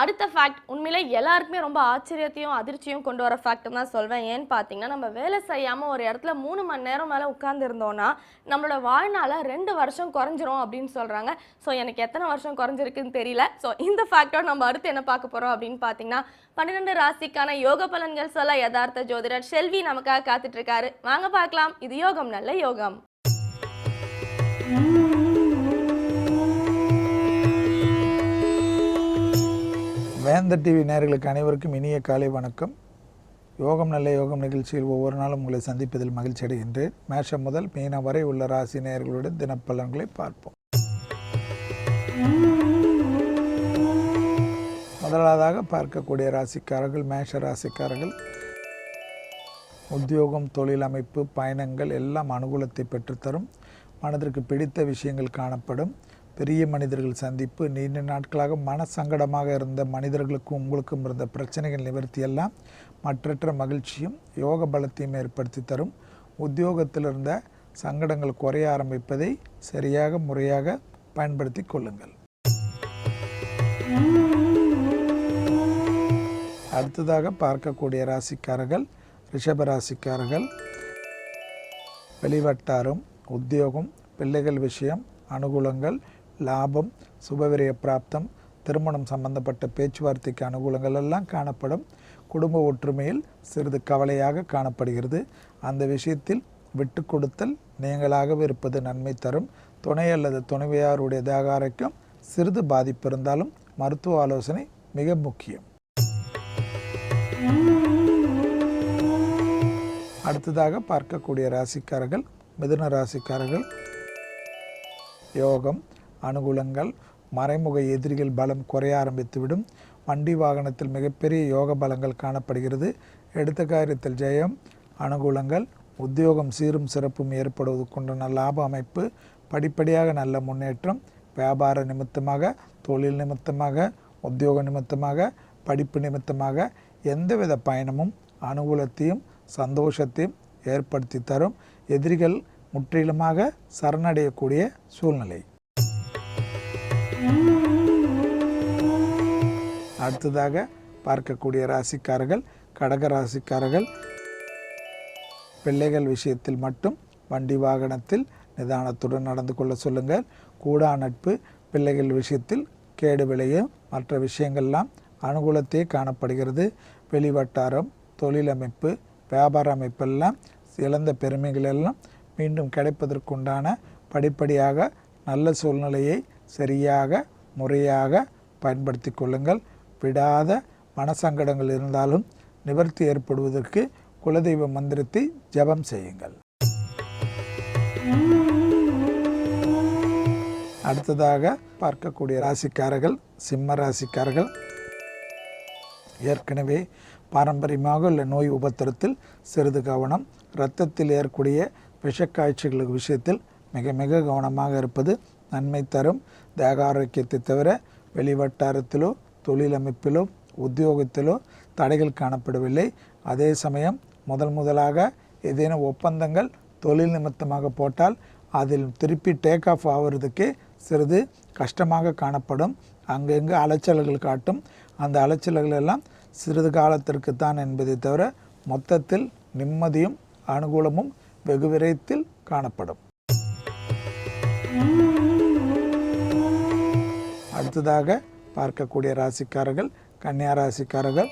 அடுத்த ஃபேக்ட் உண்மையிலே எல்லாருக்குமே ரொம்ப ஆச்சரியத்தையும் அதிர்ச்சியும் கொண்டு வர ஃபேக்ட் தான் சொல்வேன். ஏன்னு பார்த்தீங்கன்னா, நம்ம வேலை செய்யாமல் ஒரு இடத்துல 3 மணி நேரம் மேலே உட்காந்துருந்தோன்னா நம்மளோட வாழ்நாள 2 வருஷம் குறைஞ்சிரும் அப்படின்னு சொல்கிறாங்க. ஸோ எனக்கு எத்தனை வருஷம் குறைஞ்சிருக்குன்னு தெரியல. ஸோ இந்த ஃபேக்டோட நம்ம அடுத்து என்ன பார்க்க போகிறோம் அப்படின்னு பார்த்தீங்கன்னா, 12 ராசிக்கான யோக பலன்கள் சொல்ல யதார்த்த ஜோதிடர் செல்வி நமக்காக காத்துட்டு இருக்காரு. வாங்க பார்க்கலாம். இது யோகம் நல்ல யோகம். வேந்தர் டிவி நேயர்களுக்கு அனைவருக்கும் இனிய காலை வணக்கம். யோகம் நல்ல யோகம் நிகழ்ச்சியில் ஒவ்வொரு நாளும் உங்களை சந்திப்பதில் மகிழ்ச்சி அடைகின்றேன். மேஷம் முதல் மீனம் வரை உள்ள ராசி நேயர்களுடன் தினப்பலன்களை பார்ப்போம். முதலாவதாக பார்க்கக்கூடிய ராசிக்காரர்கள் மேஷ ராசிக்காரர்கள். உத்தியோகம், தொழில் அமைப்பு, பயணங்கள் எல்லாம் அனுகூலத்தை பெற்றுத்தரும். மனதிற்கு பிடித்த விஷயங்கள் காணப்படும். பெரிய மனிதர்கள் சந்திப்பு. நீண்ட நாட்களாக மன சங்கடமாக இருந்த மனிதர்களுக்கும் உங்களுக்கும் இருந்த பிரச்சனைகள் நிவர்த்தியெல்லாம் மற்றற்ற மகிழ்ச்சியும் யோக பலத்தையும் ஏற்படுத்தி தரும். உத்தியோகத்தில் இருந்த சங்கடங்கள் குறைய ஆரம்பிப்பதை சரியாக முறையாக பயன்படுத்தி கொள்ளுங்கள். அடுத்ததாக பார்க்கக்கூடிய ராசிக்காரர்கள் ரிஷப ராசிக்காரர்கள். வெளிவட்டாரம், உத்தியோகம், பிள்ளைகள் விஷயம், அனுகூலங்கள், லாபம், சுபவிரய பிராப்தம், திருமணம் சம்பந்தப்பட்ட பேச்சுவார்த்தைக்கு அனுகூலங்கள் எல்லாம் காணப்படும். குடும்ப ஒற்றுமையில் சிறிது கவலையாக காணப்படுகிறது. அந்த விஷயத்தில் விட்டு கொடுத்தல் நீங்களாகவே இருப்பது நன்மை தரும். துணை அல்லது துணைவியாருடைய ஆரோக்கியம் சிறிது பாதிப்பு இருந்தாலும் மருத்துவ ஆலோசனை மிக முக்கியம். அடுத்ததாக பார்க்கக்கூடிய ராசிக்காரர்கள் மிதுன ராசிக்காரர்கள். யோகம், அனுகூலங்கள், மறைமுக எதிரிகள் பலம் குறைய ஆரம்பித்துவிடும். வண்டி வாகனத்தில் மிகப்பெரிய யோக பலங்கள் காணப்படுகிறது. எடுத்த காரியத்தில் ஜெயம், அனுகூலங்கள், உத்தியோகம் சீரும் சிறப்பும் ஏற்படுவதற்குண்டான லாப அமைப்பு, படிப்படியாக நல்ல முன்னேற்றம். வியாபார நிமித்தமாக, தொழில் நிமித்தமாக, உத்தியோக நிமித்தமாக, படிப்பு நிமித்தமாக எந்தவித பயணமும் அனுகூலத்தையும் சந்தோஷத்தையும் ஏற்படுத்தி தரும். எதிரிகள் முற்றிலுமாக சரணடையக்கூடிய சூழ்நிலை. அடுத்ததாக பார்க்கக்கூடிய ராசிக்காரர்கள் கடக ராசிக்காரர்கள். பிள்ளைகள் விஷயத்தில் மட்டும் வண்டி வாகனத்தில் நிதானத்துடன் நடந்து கொள்ள சொல்லுங்கள். கூடா நட்பு, பிள்ளைகள் விஷயத்தில் கேடு விளையும். மற்ற விஷயங்கள்லாம் அனுகூலத்தே காணப்படுகிறது. வெளிவட்டாரம், தொழில் அமைப்பு, வியாபார அமைப்பெல்லாம் இழந்த பெருமைகள் எல்லாம் மீண்டும் கிடைப்பதற்குண்டான படிப்படியாக நல்ல சூழ்நிலையை சரியாக முறையாக பயன்படுத்தி கொள்ளுங்கள். விடாத மனசங்கடங்கள் இருந்தாலும் நிவர்த்தி ஏற்படுவதற்கு குலதெய்வ மந்திரத்தை ஜபம் செய்யுங்கள். அடுத்ததாக பார்க்கக்கூடிய ராசிக்காரர்கள் சிம்ம ராசிக்காரர்கள். ஏற்கனவே பாரம்பரியமாக உள்ள நோய் உபத்திரத்தில் சிறிது கவனம். இரத்தத்தில் ஏற்பக்கூடிய விஷக்காய்ச்சல்கள் விஷயத்தில் மிக மிக கவனமாக இருப்பது நன்மை தரும். தேக ஆரோக்கியத்தை தவிர வெளிவட்டாரத்திலோ தொழில் அமைப்பிலோ உத்தியோகத்திலோ தடைகள் காணப்படவில்லை. அதே சமயம் முதலாக ஏதேனும் ஒப்பந்தங்கள் தொழில் நிமித்தமாக போட்டால் அதில் திருப்பி டேக் ஆஃப் ஆகிறதுக்கே சிறிது கஷ்டமாக காணப்படும். அங்கெங்கு அலைச்சல்கள் காட்டும். அந்த அலைச்சல்கள் எல்லாம் சிறிது காலத்திற்கு தான் என்பதை தவிர மொத்தத்தில் நிம்மதியும் அனுகூலமும் வெகு விரைவில் காணப்படும். அடுத்ததாக பார்க்கக்கூடிய ராசிக்காரர்கள் கன்னியா ராசிக்காரர்கள்.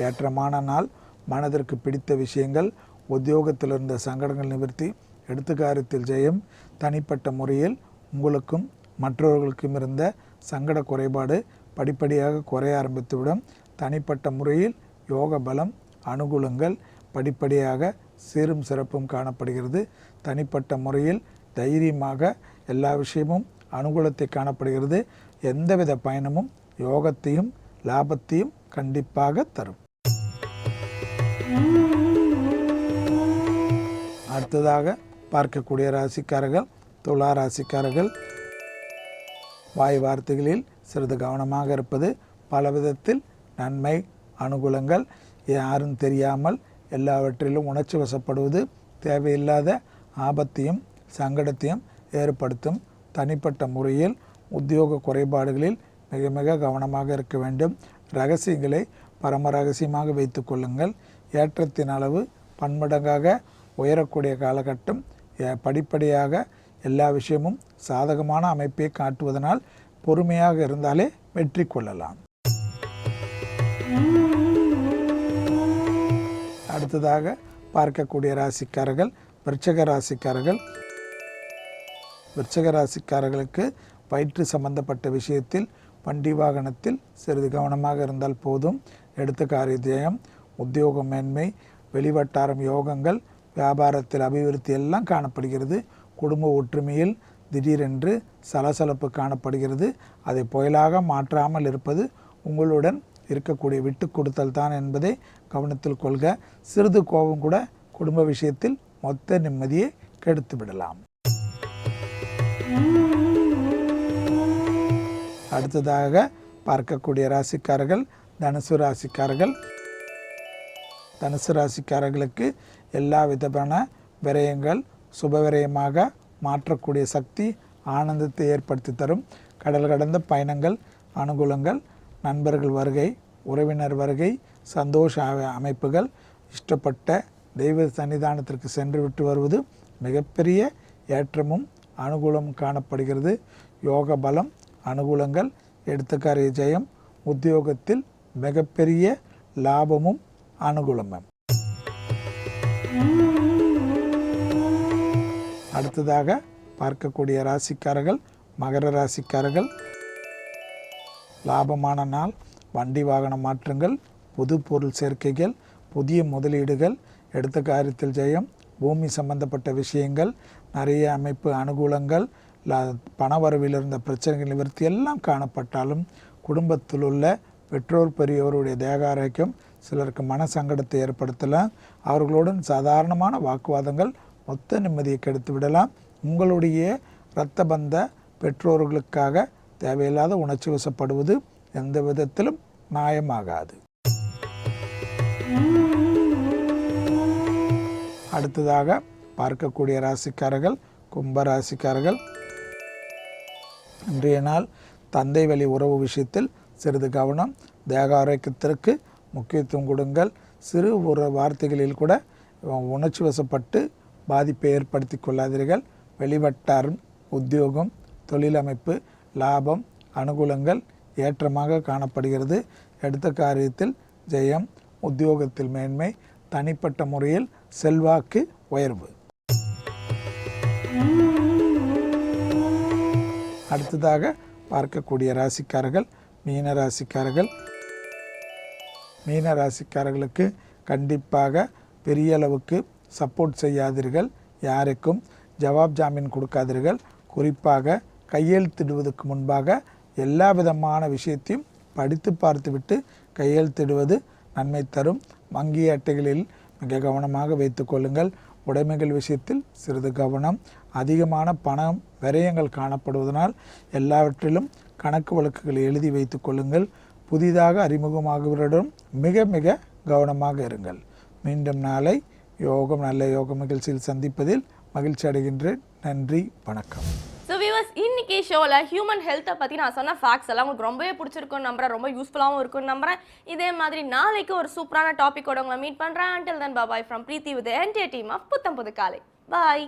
ஏற்றமான நாள். மனதிற்கு பிடித்த விஷயங்கள், உத்தியோகத்தில் இருந்த சங்கடங்கள் நிவர்த்தி, எடுத்த காரியத்தில் ஜெயம். தனிப்பட்ட முறையில் உங்களுக்கும் மற்றவர்களுக்கும் இருந்த சங்கட குறைபாடு படிப்படியாக குறைய ஆரம்பித்துவிடும். தனிப்பட்ட முறையில் யோக பலம், அனுகூலங்கள் படிப்படியாக சீரும் சிறப்பும் காணப்படுகிறது. தனிப்பட்ட முறையில் தைரியமாக எல்லா விஷயமும் அனுகூலத்தை காணப்படுகிறது. எந்தவித பயணமும் யோகத்தையும் லாபத்தையும் கண்டிப்பாக தரும். அடுத்ததாக பார்க்கக்கூடிய ராசிக்காரர்கள் துலா ராசிக்காரர்கள். வாய் வார்த்தைகளில் சிறிது கவனமாக இருப்பது பல விதத்தில் நன்மை. அனுகூலங்கள் யாரும் தெரியாமல் எல்லாவற்றிலும் உணர்ச்சி வசப்படுவது தேவையில்லாத ஆபத்தையும் சங்கடத்தையும் ஏற்படுத்தும். தனிப்பட்ட முறையில் உத்தியோக குறைபாடுகளில் மிக மிக கவனமாக இருக்க வேண்டும். ரகசியங்களை பரம ரகசியமாக வைத்து கொள்ளுங்கள். ஏற்றத்தின் அளவு பன்மடங்காக உயரக்கூடிய காலகட்டம். படிப்படியாக எல்லா விஷயமும் சாதகமான அமைப்பை காட்டுவதனால் பொறுமையாக இருந்தாலே வெற்றி கொள்ளலாம். அடுத்ததாக பார்க்கக்கூடிய ராசிக்காரர்கள் விருச்சிக ராசிக்காரர்கள். விருச்சிக ராசிக்காரர்களுக்கு வயிற்று சம்பந்தப்பட்ட விஷயத்தில் வண்டி வாகனத்தில் சிறிது கவனமாக இருந்தால் போதும். எடுத்த காரிய ஜெயம், உத்தியோக மேன்மை, வெளிவட்டாரம் யோகங்கள், வியாபாரத்தில் அபிவிருத்தி எல்லாம் காணப்படுகிறது. குடும்ப ஒற்றுமையில் திடீரென்று சலசலப்பு காணப்படுகிறது. அதை புயலாக மாற்றாமல் இருப்பது உங்களுடன் இருக்கக்கூடிய விட்டு கொடுத்தல் தான் என்பதை கவனத்தில் கொள்க. சிறிது கோபம் கூட குடும்ப விஷயத்தில் மொத்த நிம்மதியை கெடுத்து விடலாம். அடுத்ததாக பார்க்கக்கூடிய ராசிக்காரர்கள் தனுசு ராசிக்காரர்கள். தனுசு ராசிக்காரர்களுக்கு எல்லா விதமான விரயங்கள் சுபவிரயமாக மாற்றக்கூடிய சக்தி ஆனந்தத்தை ஏற்படுத்தி தரும். கடல் கடந்த பயணங்கள், அனுகூலங்கள், நண்பர்கள் வருகை, உறவினர் வருகை, சந்தோஷ அமைப்புகள், இஷ்டப்பட்ட தெய்வ சன்னிதானத்திற்கு சென்று விட்டு வருவது மிகப்பெரிய ஏற்றமும் அனுகூலமும் காணப்படுகிறது. யோக பலம், அனுகூலங்கள், எடுத்த காரிய ஜெயம், உத்தியோகத்தில் மிகப்பெரிய லாபமும் அனுகூலமும். அடுத்ததாக பார்க்கக்கூடிய ராசிக்காரர்கள் மகர ராசிக்காரர்கள். லாபமான நாள். வண்டி வாகன மாற்றங்கள், புது பொருள் சேர்க்கைகள், புதிய முதலீடுகள், எடுத்த காரியத்தில் ஜெயம், பூமி சம்பந்தப்பட்ட விஷயங்கள், நிறைய அமைப்பு அனுகூலங்கள், பணவரவில் இருந்த பிரச்சனைகள் நிவர்த்தி எல்லாம் காணப்பட்டாலும் குடும்பத்தில் உள்ள பெற்றோர் பெரியோருடைய தேக ஆரோக்கியம் சிலருக்கு மன சங்கடத்தை ஏற்படுத்தலாம். அவர்களுடன் சாதாரணமான வாக்குவாதங்கள் மொத்த நிம்மதியை கெடுத்து விடலாம். உங்களுடைய இரத்த பந்த பெற்றோர்களுக்காக தேவையில்லாத உணர்ச்சி வசப்படுவது எந்த விதத்திலும் நியாயமாகாது. அடுத்ததாக பார்க்கக்கூடிய ராசிக்காரர்கள் கும்ப ராசிக்காரர்கள். இன்றைய நாள் தந்தை வழி உறவு விஷயத்தில் சிறிது கவனம். தேக ஆரோக்கியத்திற்கு முக்கியத்துவம் கொடுங்கள். சிறு ஒரு வார்த்தைகளில் கூட உணர்ச்சி வசப்பட்டு பாதிப்பை ஏற்படுத்தி கொள்ளாதீர்கள். வெளிவட்டாரம், உத்தியோகம், தொழிலமைப்பு, லாபம், அனுகூலங்கள் ஏற்றமாக காணப்படுகிறது. எடுத்த காரியத்தில் ஜெயம், உத்தியோகத்தில் மேன்மை, தனிப்பட்ட முறையில் செல்வாக்கு உயர்வு. அடுத்ததாக பார்க்கக்கூடிய ராசிக்காரர்கள் மீன ராசிக்காரர்கள். மீன ராசிக்காரர்களுக்கு கண்டிப்பாக பெரிய அளவுக்கு சப்போர்ட் செய்யாதீர்கள். யாருக்கும் ஜவாப் ஜாமீன் கொடுக்காதீர்கள். குறிப்பாக கையெழுத்திடுவதற்கு முன்பாக எல்லா விதமான விஷயத்தையும் படித்து பார்த்துவிட்டு கையெழுத்திடுவது நன்மை தரும். வங்கி அட்டைகளில் மிக கவனமாக வைத்து கொள்ளுங்கள். உடைமைகள் விஷயத்தில் சிறிது கவனம். அதிகமான பணம் விரயங்கள் காணப்படுவதனால் எல்லாவற்றிலும் கணக்கு வழக்குகளை எழுதி வைத்து கொள்ளுங்கள். புதிதாக அறிமுகமாகுவரிடம் மிக மிக கவனமாக இருங்கள். மீண்டும் நாளை யோகம் நல்ல யோக நிகழ்ச்சியில் சந்திப்பதில் மகிழ்ச்சி அடைகின்றேன். நன்றி, வணக்கம். ஸோ வியூவர்ஸ், இன்னைக்கு ஷோவில் ஹியூமன் ஹெல்த்தை பற்றி நான் சொன்ன ஃபேக்ட்ஸ் எல்லாம் உங்களுக்கு ரொம்பவே பிடிச்சிருக்குன்னு நம்புறேன். ரொம்ப யூஸ்ஃபுல்லாகவும் இருக்குன்னு நம்புறேன். இதே மாதிரி நாளைக்கு ஒரு சூப்பரான டாப்பிக்கோட உங்களை மீட் பண்ணுறேன். until then bye bye from Preeti with the entire team of புத்தம் புது காலை. Bye.